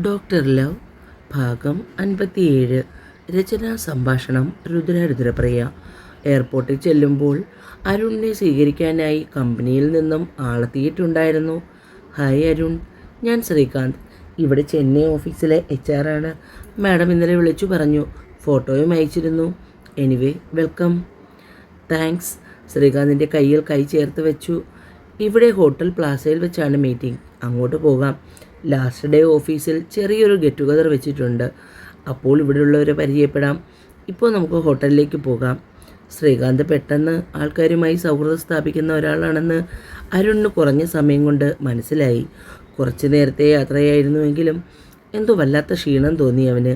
Doctor love ഭാഗം 57. രചനാ സംഭാഷണം രുദ്രപ്രിയ. എയർപോർട്ടിൽ ചെല്ലുമ്പോൾ അരുണിനെ സ്വീകരിക്കാനായി കമ്പനിയിൽ നിന്നും ആളെത്തിയിട്ടുണ്ടായിരുന്നു. ഹായ് അരുൺ, ഞാൻ ശ്രീകാന്ത്. ഇവിടെ ചെന്നൈ ഓഫീസിലെ HR ആണ്. മാഡം ഇന്നലെ വിളിച്ചു പറഞ്ഞു. ഫോട്ടോയും അയച്ചിരുന്നു. Anyway welcome. താങ്ക്സ്. ശ്രീകാന്തിൻ്റെ കയ്യിൽ കൈ ചേർത്ത് വെച്ചു. ഇവിടെ ഹോട്ടൽ പ്ലാസയിൽ വെച്ചാണ് മീറ്റിംഗ്. അങ്ങോട്ട് പോകാം. ലാസ്റ്റ് ഡേ ഓഫീസിൽ ചെറിയൊരു ഗെറ്റ് ടുഗദർ വെച്ചിട്ടുണ്ട്. അപ്പോൾ ഇവിടെയുള്ളവരെ പരിചയപ്പെടാം. ഇപ്പോൾ നമുക്ക് ഹോട്ടലിലേക്ക് പോകാം. ശ്രീകാന്ത് പെട്ടെന്ന് ആൾക്കാരുമായി സൗഹൃദം സ്ഥാപിക്കുന്ന ഒരാളാണെന്ന് അരുണിന് കുറഞ്ഞ സമയം കൊണ്ട് മനസ്സിലായി. കുറച്ച് നേരത്തെ യാത്രയായിരുന്നുവെങ്കിലും എന്തോ വല്ലാത്ത ക്ഷീണം തോന്നി അവന്.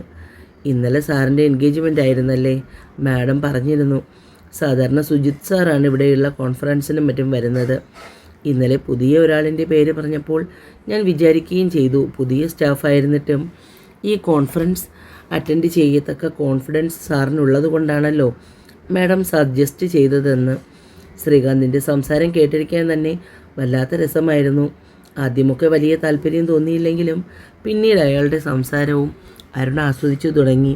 ഇന്നലെ സാറിൻ്റെ എൻഗേജ്മെൻ്റ് ആയിരുന്നല്ലേ? മാഡം പറഞ്ഞിരുന്നു. സാധാരണ സുജിത് സാറാണ് ഇവിടെയുള്ള കോൺഫറൻസിനും മറ്റും വരുന്നത്. ഇന്നലെ പുതിയ ഒരാളിൻ്റെ പേര് പറഞ്ഞപ്പോൾ ഞാൻ വിചാരിക്കുകയും ചെയ്തു, പുതിയ സ്റ്റാഫായിരുന്നിട്ടും ഈ കോൺഫറൻസ് അറ്റൻഡ് ചെയ്യത്തക്ക കോൺഫിഡൻസ് സാറിനുള്ളത് കൊണ്ടാണല്ലോ മാഡം സജസ്റ്റ് ചെയ്തതെന്ന്. ശ്രീകാന്തിൻ്റെ സംസാരം കേട്ടിരിക്കാൻ തന്നെ വല്ലാത്ത രസമായിരുന്നു. ആദ്യമൊക്കെ വലിയ താല്പര്യം തോന്നിയില്ലെങ്കിലും പിന്നീട് അയാളുടെ സംസാരവും അരുൺ ആസ്വദിച്ചു തുടങ്ങി.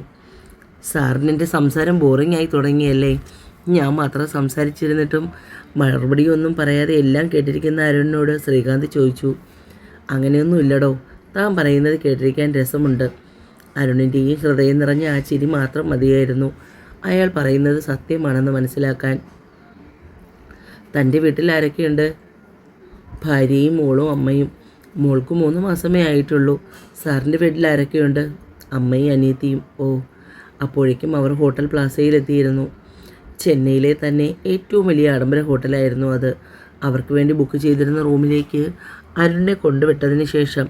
സാറിനെൻ്റെ സംസാരം ബോറിംഗ് ആയി തുടങ്ങിയല്ലേ? ഞാൻ മാത്രം സംസാരിച്ചിരുന്നിട്ടും മറുപടിയൊന്നും പറയാതെ എല്ലാം കേട്ടിരിക്കുന്ന അരുണിനോട് ശ്രീകാന്ത് ചോദിച്ചു. അങ്ങനെയൊന്നും ഇല്ലടോ, താൻ പറയുന്നത് കേട്ടിരിക്കാൻ രസമുണ്ട്. അരുണിൻ്റെയും ഹൃദയം നിറഞ്ഞ ആ ചിരി മാത്രം മതിയായിരുന്നു അയാൾ പറയുന്നത് സത്യമാണെന്ന് മനസ്സിലാക്കാൻ. തൻ്റെ വീട്ടിൽ ആരൊക്കെയുണ്ട്? ഭാര്യയും മോളും അമ്മയും. മോൾക്ക് 3 മാസമേ ആയിട്ടുള്ളൂ. സാറിൻ്റെ വീട്ടിൽ ആരൊക്കെയുണ്ട്? അമ്മയും അനിയത്തിയും. ഓ, അപ്പോഴേക്കും അവർ ഹോട്ടൽ പ്ലാസയിലെത്തിയിരുന്നു. ചെന്നൈയിലെ തന്നെ ഏറ്റവും വലിയ ആഡംബര ഹോട്ടലായിരുന്നു അത്. അവർക്ക് വേണ്ടി ബുക്ക് ചെയ്തിരുന്ന റൂമിലേക്ക് അരുണിനെ കൊണ്ടുവിട്ടതിന് ശേഷം,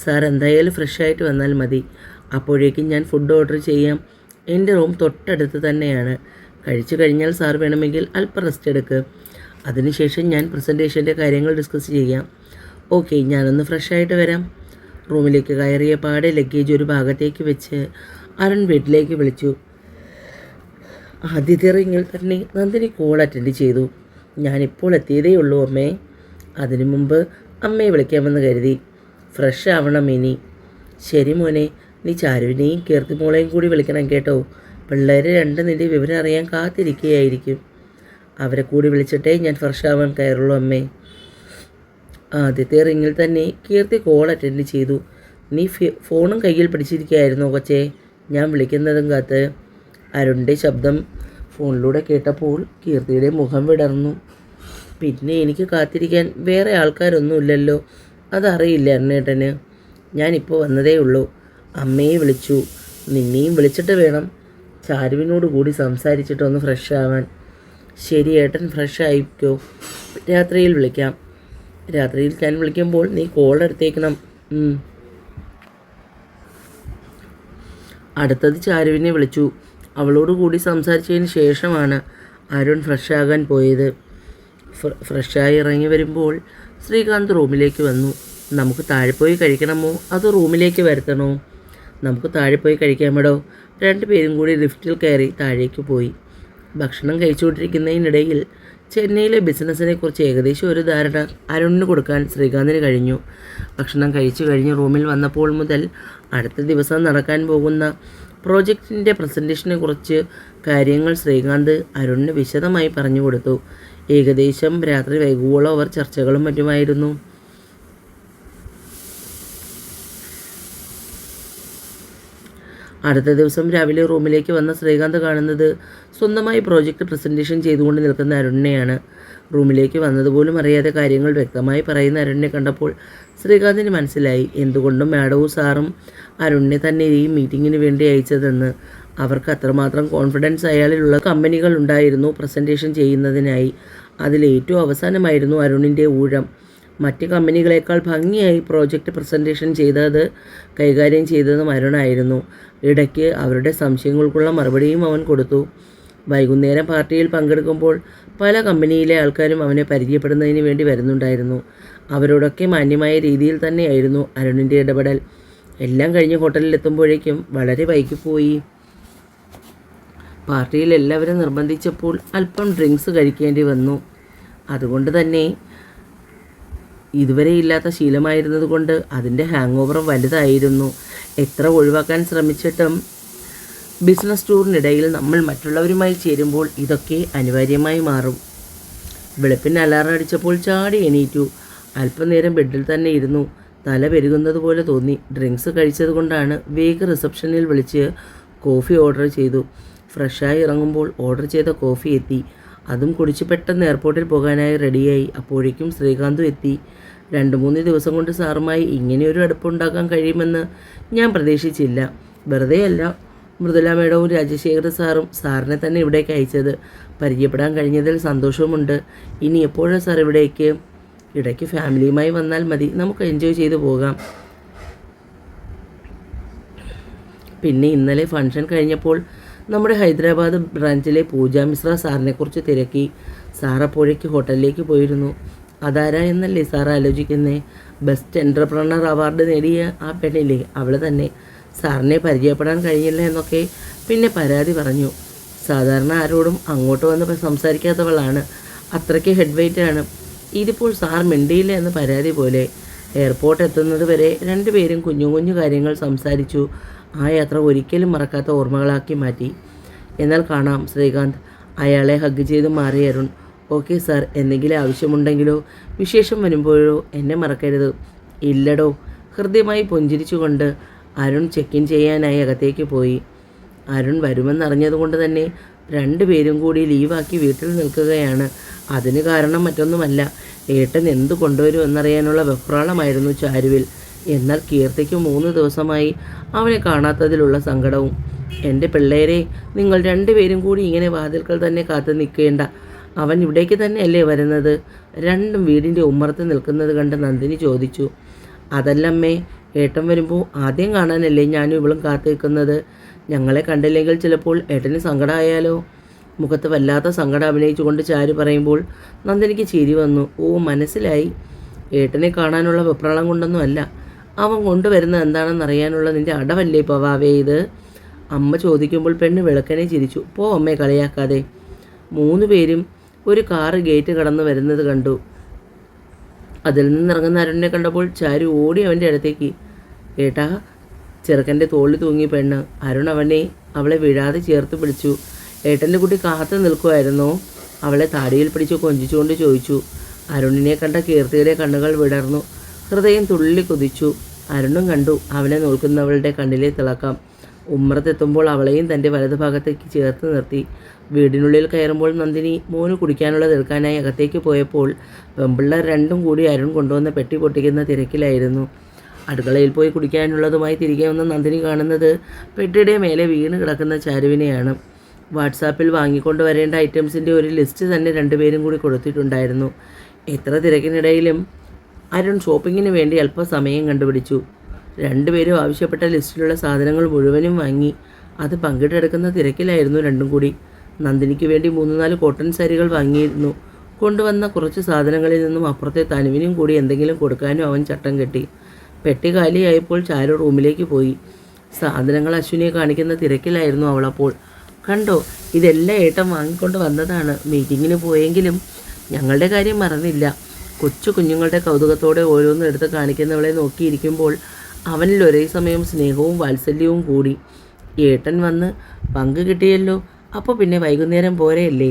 സാർ എന്തായാലും ഫ്രഷായിട്ട് വന്നാൽ മതി. അപ്പോഴേക്കും ഞാൻ ഫുഡ് ഓർഡർ ചെയ്യാം. എൻ്റെ റൂം തൊട്ടടുത്ത് തന്നെയാണ്. കഴിച്ചു കഴിഞ്ഞാൽ സാർ വേണമെങ്കിൽ അല്പം റെസ്റ്റ് എടുക്കുക. അതിനുശേഷം ഞാൻ പ്രസൻറ്റേഷൻ്റെ കാര്യങ്ങൾ ഡിസ്കസ് ചെയ്യാം. ഓക്കെ, ഞാനൊന്ന് ഫ്രഷായിട്ട് വരാം. റൂമിലേക്ക് കയറിയ പാടെ ലഗേജ് ഒരു ഭാഗത്തേക്ക് വെച്ച് അരുൺ വീട്ടിലേക്ക് വിളിച്ചു. ആദ്യത്തെ റിങ്ങിൽ തന്നെ നന്ദിനി കോൾ അറ്റൻഡ് ചെയ്തു. ഞാനിപ്പോൾ എത്തിയതേ ഉള്ളൂ അമ്മേ. അതിനു മുമ്പ് അമ്മയെ വിളിക്കാമെന്ന് കരുതി. ഫ്രഷ് ആവണം ഇനി. ശരി മോനെ, നീ ചാരുവിനെയും കീർത്തിമോളെയും കൂടി വിളിക്കണം കേട്ടോ. പിള്ളേർ രണ്ട് നിൻ്റെ വിവരം അറിയാൻ കാത്തിരിക്കുകയായിരിക്കും. അവരെ കൂടി വിളിച്ചിട്ടേ ഞാൻ ഫ്രഷ് ആവാൻ കയറുള്ളൂ അമ്മേ. ആദ്യത്തെ റിങ്ങിൽ തന്നെ കീർത്തി കോൾ അറ്റൻഡ് ചെയ്തു. നീ ഫോണും കയ്യിൽ പിടിച്ചിരിക്കുകയായിരുന്നോ കൊച്ചേ? ഞാൻ വിളിക്കുന്നതും കാത്ത്. അരുണിൻ്റെ ശബ്ദം ഫോണിലൂടെ കേട്ടപ്പോൾ കീർത്തിയുടെ മുഖം വിടർന്നു. പിന്നെ എനിക്ക് കാത്തിരിക്കാൻ വേറെ ആൾക്കാരൊന്നുമില്ലല്ലോ. അതറിയില്ല അന്നേട്ടന്. ഞാനിപ്പോൾ വന്നതേ ഉള്ളൂ. അമ്മയെ വിളിച്ചു. നിന്നെയും വിളിച്ചിട്ട് വേണം ചാരുവിനോട് കൂടി സംസാരിച്ചിട്ടൊന്ന് ഫ്രഷ് ആവാൻ. ശരി ഏട്ടൻ, ഫ്രഷ് ആയിക്കോ. രാത്രിയിൽ വിളിക്കാം. രാത്രിയിൽ ഞാൻ വിളിക്കുമ്പോൾ നീ കോൾ എടുത്തേക്കണം. അടുത്തത് ചാരുവിനെ വിളിച്ചു. അവളോട് കൂടി സംസാരിച്ചതിന് ശേഷമാണ് അരുൺ ഫ്രഷാകാൻ പോയത്. ഫ്രഷായി ഇറങ്ങി വരുമ്പോൾ ശ്രീകാന്ത് റൂമിലേക്ക് വന്നു. നമുക്ക് താഴെ പോയി കഴിക്കണമോ അതോ റൂമിലേക്ക് വരുത്തണോ? നമുക്ക് താഴെ പോയി കഴിക്കാമെടോ. 2 പേരും കൂടി ലിഫ്റ്റിൽ കയറി താഴേക്ക് പോയി. ഭക്ഷണം കഴിച്ചുകൊണ്ടിരിക്കുന്നതിനിടയിൽ ചെന്നൈയിലെ ബിസിനസ്സിനെക്കുറിച്ച് ഏകദേശം ഒരു ധാരണ അരുണിന് കൊടുക്കാൻ ശ്രീകാന്തിന് കഴിഞ്ഞു. ഭക്ഷണം കഴിച്ചു കഴിഞ്ഞ് റൂമിൽ വന്നപ്പോൾ മുതൽ അടുത്ത ദിവസം നടക്കാൻ പോകുന്ന പ്രോജക്റ്റിൻ്റെ പ്രസൻറ്റേഷനെ കുറിച്ച് കാര്യങ്ങൾ ശ്രീകാന്ത് അരുണിന് വിശദമായി പറഞ്ഞു കൊടുത്തു. ഏകദേശം രാത്രി വൈകുവോളം അവർ ചർച്ചകളും മറ്റുമായിരുന്നു. അടുത്ത ദിവസം രാവിലെ റൂമിലേക്ക് വന്ന ശ്രീകാന്ത് കാണുന്നത് സ്വന്തമായി പ്രോജക്റ്റ് പ്രസൻറ്റേഷൻ ചെയ്തുകൊണ്ട് നിൽക്കുന്ന അരുണിനെയാണ്. റൂമിലേക്ക് വന്നതുപോലും അറിയാതെ കാര്യങ്ങൾ വ്യക്തമായി പറയുന്ന അരുണിനെ കണ്ടപ്പോൾ ശ്രീകാന്തിന് മനസ്സിലായി എന്തുകൊണ്ടും മാഡവും സാറും അരുണിനെ തന്നെ ഈ മീറ്റിങ്ങിന് വേണ്ടി അയച്ചതെന്ന്. അവർക്ക് അത്രമാത്രം കോൺഫിഡൻസ് അയാളിലുള്ള കമ്പനികൾ ഉണ്ടായിരുന്നു പ്രസൻറ്റേഷൻ ചെയ്യുന്നതിനായി. അതിലേറ്റവും അവസാനമായിരുന്നു അരുണിൻ്റെ ഊഴം. മറ്റ് കമ്പനികളെക്കാൾ ഭംഗിയായി പ്രോജക്റ്റ് പ്രസൻറ്റേഷൻ കൈകാര്യം ചെയ്തതും അരുണായിരുന്നു. ഇടയ്ക്ക് അവരുടെ സംശയങ്ങൾക്കുള്ള മറുപടിയും അവൻ കൊടുത്തു. വൈകുന്നേരം പാർട്ടിയിൽ പങ്കെടുക്കുമ്പോൾ പല കമ്പനിയിലെ ആൾക്കാരും അവനെ പരിചയപ്പെടുന്നതിന് വേണ്ടി വരുന്നുണ്ടായിരുന്നു. അവരോടൊക്കെ മാന്യമായ രീതിയിൽ തന്നെയായിരുന്നു അരുണിൻ്റെ ഇടപെടൽ. എല്ലാം കഴിഞ്ഞ് ഹോട്ടലിലെത്തുമ്പോഴേക്കും വളരെ വൈകിപ്പോയി. പാർട്ടിയിൽ എല്ലാവരും നിർബന്ധിച്ചപ്പോൾ അല്പം ഡ്രിങ്ക്സ് കഴിക്കേണ്ടി വന്നു. അതുകൊണ്ട് തന്നെ ഇതുവരെ ഇല്ലാത്ത ശീലമായിരുന്നത് കൊണ്ട് അതിൻ്റെ ഹാങ് ഓവർ വലുതായിരുന്നു. എത്ര ഒഴിവാക്കാൻ ശ്രമിച്ചിട്ടും ബിസിനസ് ടൂറിനിടയിൽ നമ്മൾ മറ്റുള്ളവരുമായി ചേരുമ്പോൾ ഇതൊക്കെ അനിവാര്യമായി മാറും. വെളുപ്പിന് അലാറം അടിച്ചപ്പോൾ ചാടി എണീറ്റു. അല്പനേരം ബെഡിൽ തന്നെ ഇരുന്നു. തല പെരുകുന്നത് പോലെ തോന്നി. ഡ്രിങ്ക്സ് കഴിച്ചത് കൊണ്ടാണ്. വേഗം റിസപ്ഷനിൽ വിളിച്ച് കോഫി ഓർഡർ ചെയ്തു. ഫ്രഷായി ഇറങ്ങുമ്പോൾ ഓർഡർ ചെയ്ത കോഫി എത്തി. അതും കുടിച്ച് പെട്ടെന്ന് എയർപോർട്ടിൽ പോകാനായി റെഡിയായി. അപ്പോഴേക്കും ശ്രീകാന്തും എത്തി. 2-3 ദിവസം കൊണ്ട് സാറുമായി ഇങ്ങനെയൊരു അടുപ്പുണ്ടാക്കാൻ കഴിയുമെന്ന് ഞാൻ പ്രതീക്ഷിച്ചില്ല. വെറുതെയല്ല മൃദുല മേഡവും രാജശേഖര സാറും സാറിനെ തന്നെ ഇവിടേക്ക് അയച്ചത്. പരിചയപ്പെടാൻ കഴിഞ്ഞതിൽ സന്തോഷവുമുണ്ട്. ഇനി എപ്പോഴാണ് സാർ ഇവിടേക്ക്? ഇടയ്ക്ക് ഫാമിലിയുമായി വന്നാൽ മതി, നമുക്ക് എൻജോയ് ചെയ്തു പോകാം. പിന്നെ ഇന്നലെ ഫംഗ്ഷൻ കഴിഞ്ഞപ്പോൾ നമ്മുടെ ഹൈദരാബാദ് ബ്രാഞ്ചിലെ പൂജ മിശ്ര സാറിനെക്കുറിച്ച് തിരക്കി. സാർ അപ്പോഴേക്ക് ഹോട്ടലിലേക്ക് പോയിരുന്നു. അതാരാ എന്നല്ലേ സാർ ആലോചിക്കുന്നേ? ബെസ്റ്റ് എൻ്റർപ്രണർ അവാർഡ് നേടിയ ആ പെണ്ണില്ലേ, അവൾ തന്നെ. സാറിനെ പരിചയപ്പെടാൻ കഴിഞ്ഞില്ല എന്നൊക്കെ പിന്നെ പരാതി പറഞ്ഞു. സാധാരണ ആരോടും അങ്ങോട്ട് വന്ന് സംസാരിക്കാത്തവളാണ്. അത്രയ്ക്ക് ഹെഡ് വെയ്റ്റാണ്. ഇതിപ്പോൾ സാർ മിണ്ടിയില്ല എന്ന് പരാതി പോലെ. എയർപോർട്ട് എത്തുന്നത് വരെ രണ്ടുപേരും കുഞ്ഞു കുഞ്ഞു കാര്യങ്ങൾ സംസാരിച്ചു. ആ യാത്ര ഒരിക്കലും മറക്കാത്ത ഓർമ്മകളാക്കി മാറ്റി. എന്നാൽ കാണാം ശ്രീകാന്ത്. അയാളെ ഹഗ് ചെയ്ത് മാറി അരുൺ. ഓക്കെ സാർ, എന്തെങ്കിലും ആവശ്യമുണ്ടെങ്കിലോ വിശേഷം വരുമ്പോഴോ എന്നെ മറക്കരുത്. ഇല്ലടോ. ഹൃദ്യമായി പുഞ്ചിരിച്ചുകൊണ്ട് അരുൺ ചെക്ക് ഇൻ ചെയ്യാനായി അകത്തേക്ക് പോയി. അരുൺ വരുമെന്നറിഞ്ഞതുകൊണ്ട് തന്നെ രണ്ടുപേരും കൂടി ലീവാക്കി വീട്ടിൽ നിൽക്കുകയാണ്. അതിന് കാരണം മറ്റൊന്നുമല്ല, ഏട്ടൻ എന്തു കൊണ്ടുവരുമെന്നറിയാനുള്ള വെപ്രാളമായിരുന്നു ചാരുവിൽ. എന്നാൽ കീർത്തിക്ക് 3 ദിവസമായി അവനെ കാണാത്തതിലുള്ള സങ്കടവും. എൻ്റെ പിള്ളേരെ, നിങ്ങൾ രണ്ടുപേരും കൂടി ഇങ്ങനെ വാതിൽക്കൽ തന്നെ കാത്തു നിൽക്കേണ്ട. അവൻ ഇവിടേക്ക് തന്നെയല്ലേ വരുന്നത്? രണ്ടും വീടിൻ്റെ ഉമ്മറത്ത് നിൽക്കുന്നത് കണ്ട് നന്ദിനി ചോദിച്ചു. അതല്ലമ്മേ, ഏട്ടൻ വരുമ്പോൾ ആദ്യം കാണാനല്ലേ ഞാനും ഇവളും കാത്തു നിൽക്കുന്നത്. ഞങ്ങളെ കണ്ടില്ലെങ്കിൽ ചിലപ്പോൾ ഏട്ടന് സങ്കടമായാലോ? മുഖത്ത് വല്ലാത്ത സങ്കടം അഭിനയിച്ചുകൊണ്ട് ചാരു പറയുമ്പോൾ നന്ദിനിക്ക് ചിരി വന്നു. ഓ, മനസ്സിലായി. ഏട്ടനെ കാണാനുള്ള വെപ്രാളം കൊണ്ടൊന്നും അല്ല, അവൻ കൊണ്ടുവരുന്നത് എന്താണെന്നറിയാനുള്ള നിൻ്റെ അടവല്ലേ പവാവേ ഇത്? അമ്മ ചോദിക്കുമ്പോൾ പെണ്ണ് വിളക്കനെ ചിരിച്ചു. പോ അമ്മയെ കളിയാക്കാതെ. 3 പേരും ഒരു കാറ് ഗേറ്റ് കടന്നു വരുന്നത് കണ്ടു. അതിൽ നിന്നിറങ്ങുന്ന അരുണിനെ കണ്ടപ്പോൾ ചാരു ഓടി അവൻ്റെ അടുത്തേക്ക്. ഏട്ടാ, ചെറുക്കൻ്റെ തോളിൽ തൂങ്ങി പെണ്ണ്. അരുൺ അവളെ വീഴാതെ ചേർത്ത് പിടിച്ചു. ഏട്ടൻ്റെ കുട്ടി കാത്തു നിൽക്കുമായിരുന്നോ? അവളെ താടിയിൽ പിടിച്ച് കൊഞ്ചിച്ചുകൊണ്ട് ചോദിച്ചു. അരുണിനെ കണ്ട കീർത്തിയുടെ കണ്ണുകൾ വിടർന്നു. ഹൃദയം തുള്ളി കുതിച്ചു. അരുണും കണ്ടു അവനെ നോക്കുന്നവളുടെ കണ്ണിലെ തിളക്കം. ഉമ്മറത്തെത്തുമ്പോൾ അവളെയും തൻ്റെ വലതുഭാഗത്തേക്ക് ചേർത്ത് നിർത്തി. വീടിനുള്ളിൽ കയറുമ്പോൾ നന്ദിനി മോന് കുടിക്കാനുള്ളത് എടുക്കാനായി അകത്തേക്ക് പോയപ്പോൾ പെമ്പിള്ളേർ രണ്ടും കൂടി അരുൺ കൊണ്ടുവന്ന പെട്ടി പൊട്ടിക്കുന്ന തിരക്കിലായിരുന്നു. അടുക്കളയിൽ പോയി കുടിക്കാനുള്ളതുമായി തിരികെ വന്ന നന്ദിനി കാണുന്നത് പെട്ടിയുടെ മേലെ വീണ് കിടക്കുന്ന ചാരുവിനെയാണ്. വാട്സാപ്പിൽ വാങ്ങിക്കൊണ്ട് വരേണ്ട ഐറ്റംസിൻ്റെ ഒരു ലിസ്റ്റ് തന്നെ രണ്ടുപേരും കൂടി കൊടുത്തിട്ടുണ്ടായിരുന്നു. എത്ര തിരക്കിനിടയിലും അരുൺ ഷോപ്പിങ്ങിന് വേണ്ടി അല്പസമയം കണ്ടുപിടിച്ചു. രണ്ടുപേരും ആവശ്യപ്പെട്ട ലിസ്റ്റിലുള്ള സാധനങ്ങൾ മുഴുവനും വാങ്ങി. അത് പങ്കിട്ടെടുക്കുന്ന തിരക്കിലായിരുന്നു രണ്ടും കൂടി. നന്ദിനിക്ക് വേണ്ടി 3-4 കോട്ടൺ സാരികൾ വാങ്ങിയിരുന്നു. കൊണ്ടുവന്ന കുറച്ച് സാധനങ്ങളിൽ നിന്നും അപ്പുറത്തെ തനുവിനും കൂടി എന്തെങ്കിലും കൊടുക്കാനും അവൻ ചട്ടം കെട്ടി. പെട്ടി കാലിയായപ്പോൾ ചാരു റൂമിലേക്ക് പോയി. സാധനങ്ങൾ അശ്വിനിയെ കാണിക്കുന്ന തിരക്കിലായിരുന്നു അവളപ്പോൾ. കണ്ടോ, ഇതെല്ലാം ഏട്ടൻ വാങ്ങിക്കൊണ്ട് വന്നതാണ്. മീറ്റിങ്ങിന് പോയെങ്കിലും ഞങ്ങളുടെ കാര്യം മറന്നില്ല. കൊച്ചു കുഞ്ഞുങ്ങളുടെ കൗതുകത്തോടെ ഓരോന്നും എടുത്ത് കാണിക്കുന്നവളെ നോക്കിയിരിക്കുമ്പോൾ അവനിൽ ഒരേ സമയം സ്നേഹവും വാത്സല്യവും കൂടി. ഏട്ടൻ വന്ന് പങ്ക് കിട്ടിയല്ലോ, അപ്പോൾ പിന്നെ വൈകുന്നേരം പോരെയല്ലേ?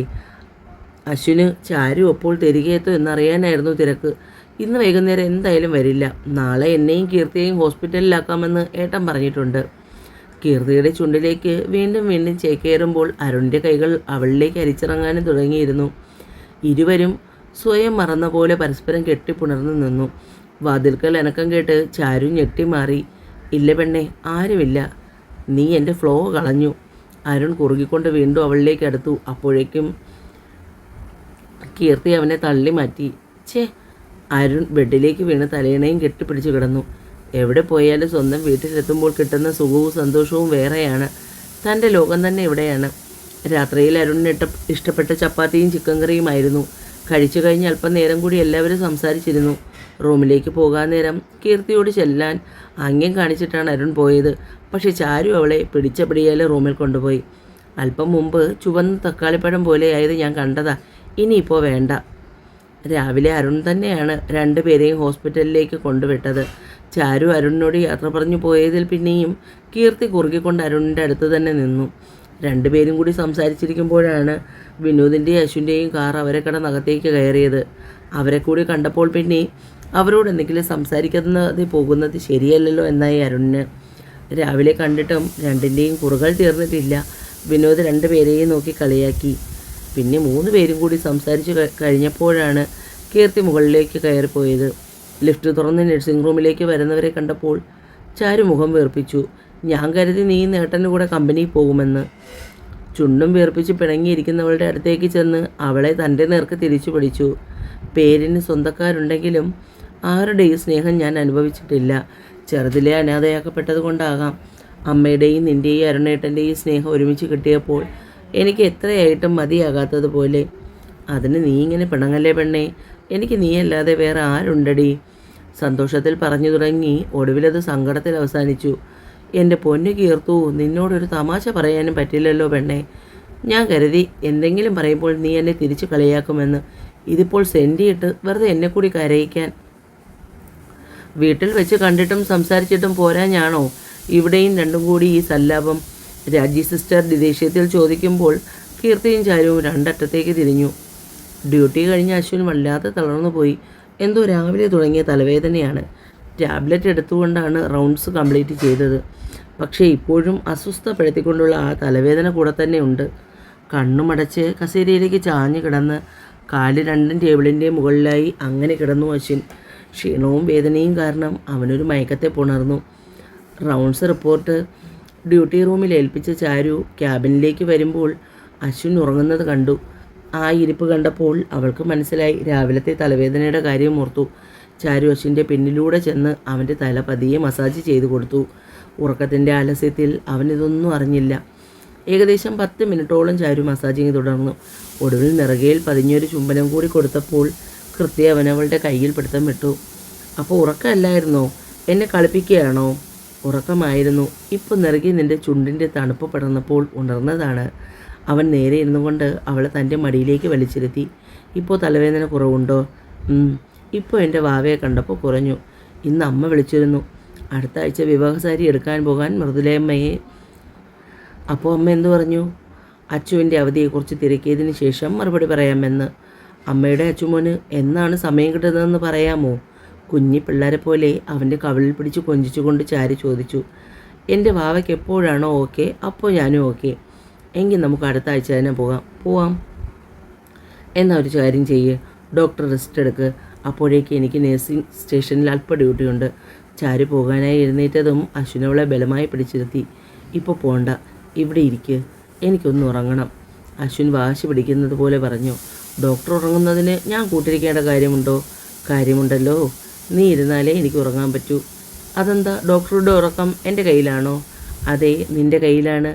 അശ്വിന് ചാരു അപ്പോൾ തിരികെ എത്തും എന്നറിയാനായിരുന്നു തിരക്ക്. ഇന്ന് വൈകുന്നേരം എന്തായാലും വരില്ല. നാളെ എന്നെയും കീർത്തിയെയും ഹോസ്പിറ്റലിലാക്കാമെന്ന് ഏട്ടൻ പറഞ്ഞിട്ടുണ്ട്. കീർത്തിയുടെ ചുണ്ടിലേക്ക് വീണ്ടും വീണ്ടും ചേക്കേറുമ്പോൾ അരുണിൻ്റെ കൈകൾ അവളിലേക്ക് അരിച്ചിറങ്ങാനും തുടങ്ങിയിരുന്നു. ഇരുവരും സ്വയം മറന്ന പോലെ പരസ്പരം കെട്ടിപ്പുണർന്നു നിന്നു. വാതിൽക്കൽ അനക്കം കേട്ട് ചാരു ഞെട്ടിമാറി. ഇല്ല പെണ്ണെ, ആരുമില്ല. നീ എൻ്റെ ഫ്ലോ കളഞ്ഞു. അരുൺ കുറുകിക്കൊണ്ട് വീണ്ടും അവളിലേക്ക് അടുത്തു. അപ്പോഴേക്കും കീർത്തി അവനെ തള്ളി മാറ്റി. ഛേ! അരുൺ ബെഡിലേക്ക് വീണ് തലയിണയും കെട്ടിപ്പിടിച്ച് കിടന്നു. എവിടെ പോയാലും സ്വന്തം വീട്ടിലെത്തുമ്പോൾ കിട്ടുന്ന സുഖവും സന്തോഷവും വേറെയാണ്. തൻ്റെ ലോകം തന്നെ ഇവിടെയാണ്. രാത്രിയിൽ അരുണിന് ഇഷ്ടപ്പെട്ട ചപ്പാത്തിയും ചിക്കൻ കറിയുമായിരുന്നു. കഴിച്ചു കഴിഞ്ഞ് അല്പം നേരം കൂടി എല്ലാവരും സംസാരിച്ചിരുന്നു. റൂമിലേക്ക് പോകാൻ നേരം കീർത്തിയോട് ചെല്ലാൻ ആംഗ്യം കാണിച്ചിട്ടാണ് അരുൺ പോയത്. പക്ഷേ ചാരു അവളെ പിടിച്ച പിടിയാൽ റൂമിൽ കൊണ്ടുപോയി. അല്പം മുമ്പ് ചുവന്ന തക്കാളിപ്പഴം പോലെയായത് ഞാൻ കണ്ടതാ. ഇനിയിപ്പോൾ വേണ്ട. രാവിലെ അരുൺ തന്നെയാണ് രണ്ടുപേരെയും ഹോസ്പിറ്റലിലേക്ക് കൊണ്ടുവിട്ടത്. ചാരു അരുണിനോട് യാത്ര പറഞ്ഞു പോയതിൽ പിന്നെയും കീർത്തി കുറുകിക്കൊണ്ട് അരുണിൻ്റെ അടുത്ത് തന്നെ നിന്നു. രണ്ടുപേരും കൂടി സംസാരിച്ചിരിക്കുമ്പോഴാണ് വിനോദിൻ്റെയും അശ്വിൻ്റെയും കാർ അവരെ കടന്നകത്തേക്ക് കയറിയത്. അവരെ കൂടി കണ്ടപ്പോൾ പിന്നെ അവരോട് എന്തെങ്കിലും സംസാരിക്കാതെ പോകുന്നത് ശരിയല്ലല്ലോ എന്നായി അരുണിന്. രാവിലെ കണ്ടിട്ടും രണ്ടിൻ്റെയും കുറുകൾ തീർന്നിട്ടില്ല. വിനോദ് രണ്ടുപേരെയും നോക്കി കളിയാക്കി. പിന്നെ 3 പേരും കൂടി സംസാരിച്ച് കഴിഞ്ഞപ്പോഴാണ് കീർത്തി മുകളിലേക്ക് കയറിപ്പോയത്. ലിഫ്റ്റ് തുറന്ന് നഴ്സിംഗ് റൂമിലേക്ക് വരുന്നവരെ കണ്ടപ്പോൾ ചാരു മുഖം വീർപ്പിച്ചു. ഞാൻ കരുതി നീ നേട്ടൻ്റെ കൂടെ കമ്പനിയിൽ പോകുമെന്ന്. ചുണ്ടും വീർപ്പിച്ച് പിണങ്ങിയിരിക്കുന്നവളുടെ അടുത്തേക്ക് ചെന്ന് അവളെ തൻ്റെ നേർക്ക് തിരിച്ചു പിടിച്ചു. പേരിന് സ്വന്തക്കാരുണ്ടെങ്കിലും ആരുടെയും സ്നേഹം ഞാൻ അനുഭവിച്ചിട്ടില്ല. ചെറുതിലെ അനാഥയാക്കപ്പെട്ടത് കൊണ്ടാകാം. അമ്മയുടെയും നിൻ്റെയും അരുണേട്ടൻ്റെയും സ്നേഹം ഒരുമിച്ച് കിട്ടിയപ്പോൾ എനിക്ക് എത്രയായിട്ടും മതിയാകാത്തതുപോലെ. അതിന് നീ ഇങ്ങനെ പിണങ്ങല്ലേ പെണ്ണേ, എനിക്ക് നീയല്ലാതെ വേറെ ആരുണ്ടടി? സന്തോഷത്തിൽ പറഞ്ഞു തുടങ്ങി ഒടുവിലത് സങ്കടത്തിൽ അവസാനിച്ചു. എൻ്റെ പൊന്നു കീർത്തു, നിന്നോടൊരു തമാശ പറയാനും പറ്റില്ലല്ലോ പെണ്ണേ. ഞാൻ കരുതി എന്തെങ്കിലും പറയുമ്പോൾ നീ എന്നെ തിരിച്ച് കളിയാക്കുമെന്ന്. ഇതിപ്പോൾ സെൻറ്റിയിട്ട് വെറുതെ എന്നെ കൂടി കരയിക്കാൻ. വീട്ടിൽ വെച്ച് കണ്ടിട്ടും സംസാരിച്ചിട്ടും പോരാഞ്ഞാണോ ഇവിടെയും രണ്ടും കൂടി ഈ സല്ലാപം? രാജി സിസ്റ്റർ ദേഷ്യത്തിൽ ചോദിക്കുമ്പോൾ കീർത്തിയും ചാരുവും രണ്ടറ്റത്തേക്ക് തിരിഞ്ഞു. ഡ്യൂട്ടി കഴിഞ്ഞ അശ്വിൻ വല്ലാതെ തളർന്നു പോയി. എന്തോ രാവിലെ തുടങ്ങിയ തലവേദനയാണ്. ടാബ്ലറ്റ് എടുത്തുകൊണ്ടാണ് റൗണ്ട്സ് കംപ്ലീറ്റ് ചെയ്തത്. പക്ഷേ ഇപ്പോഴും അസ്വസ്ഥപ്പെടുത്തിക്കൊണ്ടുള്ള ആ തലവേദന കൂടെ തന്നെ ഉണ്ട്. കണ്ണുമടച്ച് കസേരയിലേക്ക് ചാഞ്ഞു കിടന്ന് കാല് രണ്ടും ടേബിളിൻ്റെ മുകളിലായി അങ്ങനെ കിടന്നു അശ്വിൻ. ക്ഷീണവും വേദനയും കാരണം അവനൊരു മയക്കത്തെ പുണർന്നു. റൗണ്ട്സ് റിപ്പോർട്ട് ഡ്യൂട്ടി റൂമിൽ ഏൽപ്പിച്ച ചാരു ക്യാബിനിലേക്ക് വരുമ്പോൾ അശ്വിൻ ഉറങ്ങുന്നത് കണ്ടു. ആ ഇരിപ്പ് കണ്ടപ്പോൾ അവൾക്ക് മനസ്സിലായി രാവിലത്തെ തലവേദനയുടെ കാര്യം ഓർത്തു. ചാരു അശ്വിൻ്റെ പിന്നിലൂടെ ചെന്ന് അവൻ്റെ തല പതിയെ മസാജ് ചെയ്തു കൊടുത്തു. ഉറക്കത്തിൻ്റെ ആലസ്യത്തിൽ അവനിതൊന്നും അറിഞ്ഞില്ല. ഏകദേശം 10 മിനിറ്റോളം ചാരു മസാജിങ് തുടർന്നു. ഒടുവിൽ നിറകയിൽ പതിഞ്ഞൊരു ചുംബനം കൂടി കൊടുത്തപ്പോൾ കൃത്യ അവനവളുടെ കയ്യിൽ പിടുത്തം വിട്ടു. അപ്പോൾ ഉറക്കമല്ലായിരുന്നോ? എന്നെ കളിപ്പിക്കുകയാണോ? ഉറക്കമായിരുന്നു. ഇപ്പോൾ നിറകി നിൻ്റെ ചുണ്ടിൻ്റെ തണുപ്പ് പടർന്നപ്പോൾ ഉണർന്നതാണ്. അവൻ നേരെ ഇരുന്നു കൊണ്ട് അവളെ തൻ്റെ മടിയിലേക്ക് വലിച്ചിരുത്തി. ഇപ്പോൾ തലവേദന കുറവുണ്ടോ? ഇപ്പോൾ എൻ്റെ വാവയെ കണ്ടപ്പോൾ കുറഞ്ഞു. ഇന്ന് അമ്മ വിളിച്ചിരുന്നു. അടുത്ത ആഴ്ച വിവാഹസാരി എടുക്കാൻ പോകാൻ മൃദുലയമ്മയെ. അപ്പോൾ അമ്മ എന്തു പറഞ്ഞു? അച്ചുവിൻ്റെ അവധിയെക്കുറിച്ച് തിരക്കിയതിന് ശേഷം മറുപടി പറയാമെന്ന്. അമ്മയുടെ അച്ചുമോന് എന്നാണ് സമയം കിട്ടുന്നതെന്ന് പറയാമോ? കുഞ്ഞി പിള്ളേരെ പോലെ അവൻ്റെ കവിളിൽ പിടിച്ച് കൊഞ്ചിച്ചുകൊണ്ട് ചാരി ചോദിച്ചു. എൻ്റെ വാവയ്ക്ക് എപ്പോഴാണോ ഓക്കെ അപ്പോൾ ഞാനും ഓക്കെ. എങ്കിൽ നമുക്ക് അടുത്ത ആഴ്ച തന്നെ പോവാം. എന്നാൽ ഒരു കാര്യം ചെയ്യ്, ഡോക്ടർ റെസ്റ്റ് എടുക്ക്. അപ്പോഴേക്ക് എനിക്ക് നേഴ്സിംഗ് സ്റ്റേഷനിൽ അല്പ ഡ്യൂട്ടിയുണ്ട്. ചാരി പോകാനായി എഴുന്നേറ്റതും അശ്വിനവളെ ബലമായി പിടിച്ചിരുത്തി. ഇപ്പോൾ പോണ്ട, ഇവിടെ ഇരിക്ക്, എനിക്കൊന്ന് ഉറങ്ങണം. അശ്വിൻ വാശി പിടിക്കുന്നത് പോലെ പറഞ്ഞു. ഡോക്ടർ ഉറങ്ങുന്നതിന് ഞാൻ കൂട്ടിരിക്കേണ്ട കാര്യമുണ്ടോ? കാര്യമുണ്ടല്ലോ. നീ ഇരുന്നാലേ എനിക്ക് ഉറങ്ങാൻ പറ്റൂ. അതെന്താ, ഡോക്ടറുടെ ഉറക്കം എൻ്റെ കയ്യിലാണോ? അതെ, നിൻ്റെ കയ്യിലാണ്.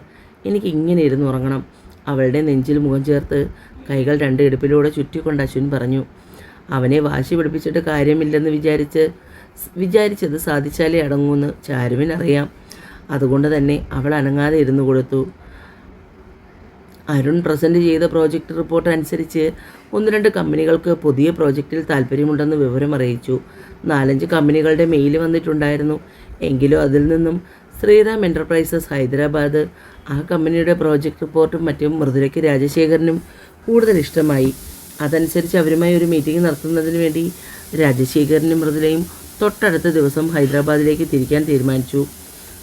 എനിക്ക് ഇങ്ങനെ ഇരുന്ന് ഉറങ്ങണം. അവളുടെ നെഞ്ചിൽ മുഖം ചേർത്ത് കൈകൾ 2 ഇടുപ്പിലൂടെ ചുറ്റിക്കൊണ്ട് അശ്വിൻ പറഞ്ഞു. അവനെ വാശി പിടിപ്പിച്ചിട്ട് കാര്യമില്ലെന്ന് വിചാരിച്ചത് സാധിച്ചാലേ അടങ്ങൂന്ന് ചാരുവിനറിയാം. അതുകൊണ്ട് തന്നെ അവൾ അനങ്ങാതെ ഇരുന്നു കൊടുത്തു. അരുൺ പ്രസൻറ്റ് ചെയ്ത പ്രോജക്റ്റ് റിപ്പോർട്ട് അനുസരിച്ച് 1-2 കമ്പനികൾക്ക് പുതിയ പ്രോജക്റ്റിൽ താല്പര്യമുണ്ടെന്ന് വിവരമറിയിച്ചു. 4-5 കമ്പനികളുടെ മെയിൽ വന്നിട്ടുണ്ടായിരുന്നു. എങ്കിലും അതിൽ നിന്നും ശ്രീറാം എൻ്റർപ്രൈസസ് ഹൈദരാബാദ്, ആ കമ്പനിയുടെ പ്രോജക്റ്റ് റിപ്പോർട്ടും മറ്റും മൃദുലയ്ക്ക് രാജശേഖരനും കൂടുതൽ ഇഷ്ടമായി. അതനുസരിച്ച് അവരുമായി ഒരു മീറ്റിംഗ് നടത്തുന്നതിന് വേണ്ടി രാജശേഖരനും മൃദുലയും തൊട്ടടുത്ത ദിവസം ഹൈദരാബാദിലേക്ക് തിരിക്കാൻ തീരുമാനിച്ചു.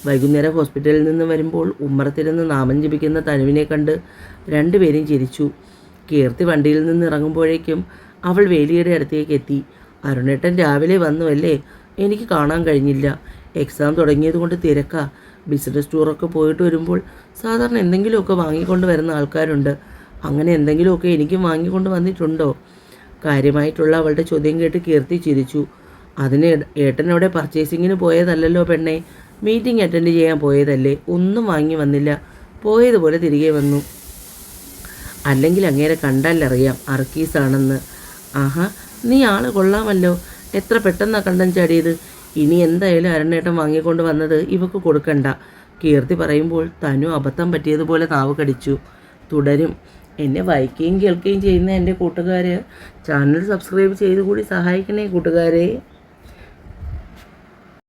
വൈകുന്നേരം ഹോസ്പിറ്റലിൽ നിന്ന് വരുമ്പോൾ ഉമ്മറത്തിരുന്ന് നാമം ജപിക്കുന്ന തനുവിനെ കണ്ട് 2 പേരും ചിരിച്ചു. കീർത്തി വണ്ടിയിൽ നിന്ന് ഇറങ്ങുമ്പോഴേക്കും അവൾ വേലിയുടെ അടുത്തേക്ക് എത്തി. അരുണേട്ടൻ രാവിലെ വന്നുവല്ലേ? എനിക്ക് കാണാൻ കഴിഞ്ഞില്ല. എക്സാം തുടങ്ങിയതുകൊണ്ട് തിരക്കാ. ബിസിനസ് ടൂറൊക്കെ പോയിട്ട് വരുമ്പോൾ സാധാരണ എന്തെങ്കിലുമൊക്കെ വാങ്ങിക്കൊണ്ട് വരുന്ന ആൾക്കാരുണ്ട്. അങ്ങനെ എന്തെങ്കിലുമൊക്കെ എനിക്കും വാങ്ങിക്കൊണ്ട് വന്നിട്ടുണ്ടോ? കാര്യമായിട്ടുള്ള അവളുടെ ചോദ്യം കേട്ട് കീർത്തി ചിരിച്ചു. അതിന് ഏട്ടൻ അവിടെ പർച്ചേസിങ്ങിന് പോയതല്ലല്ലോ പെണ്ണെ, മീറ്റിംഗ് അറ്റൻഡ് ചെയ്യാൻ പോയതല്ലേ. ഒന്നും വാങ്ങി വന്നില്ല, പോയതുപോലെ തിരികെ വന്നു. അല്ലെങ്കിൽ അങ്ങേരെ കണ്ടാലറിയാം അർക്കീസാണെന്ന്. ആഹാ, നീ ആള് കൊള്ളാമല്ലോ. എത്ര പെട്ടെന്നാണ് കണ്ടം ചാടിയത്. ഇനി എന്തായാലും അരുണേട്ടൻ വാങ്ങിക്കൊണ്ട് വന്നത് ഇവക്ക് കൊടുക്കണ്ട. കീർത്തി പറയുമ്പോൾ തനു അബദ്ധം പറ്റിയതുപോലെ നാവ് കടിച്ചു. തുടരും. എന്നെ വായിക്കുകയും കേൾക്കുകയും ചെയ്യുന്ന എൻ്റെ കൂട്ടുകാർ ചാനൽ സബ്സ്ക്രൈബ് ചെയ്ത് കൂടി സഹായിക്കണേ കൂട്ടുകാരെ.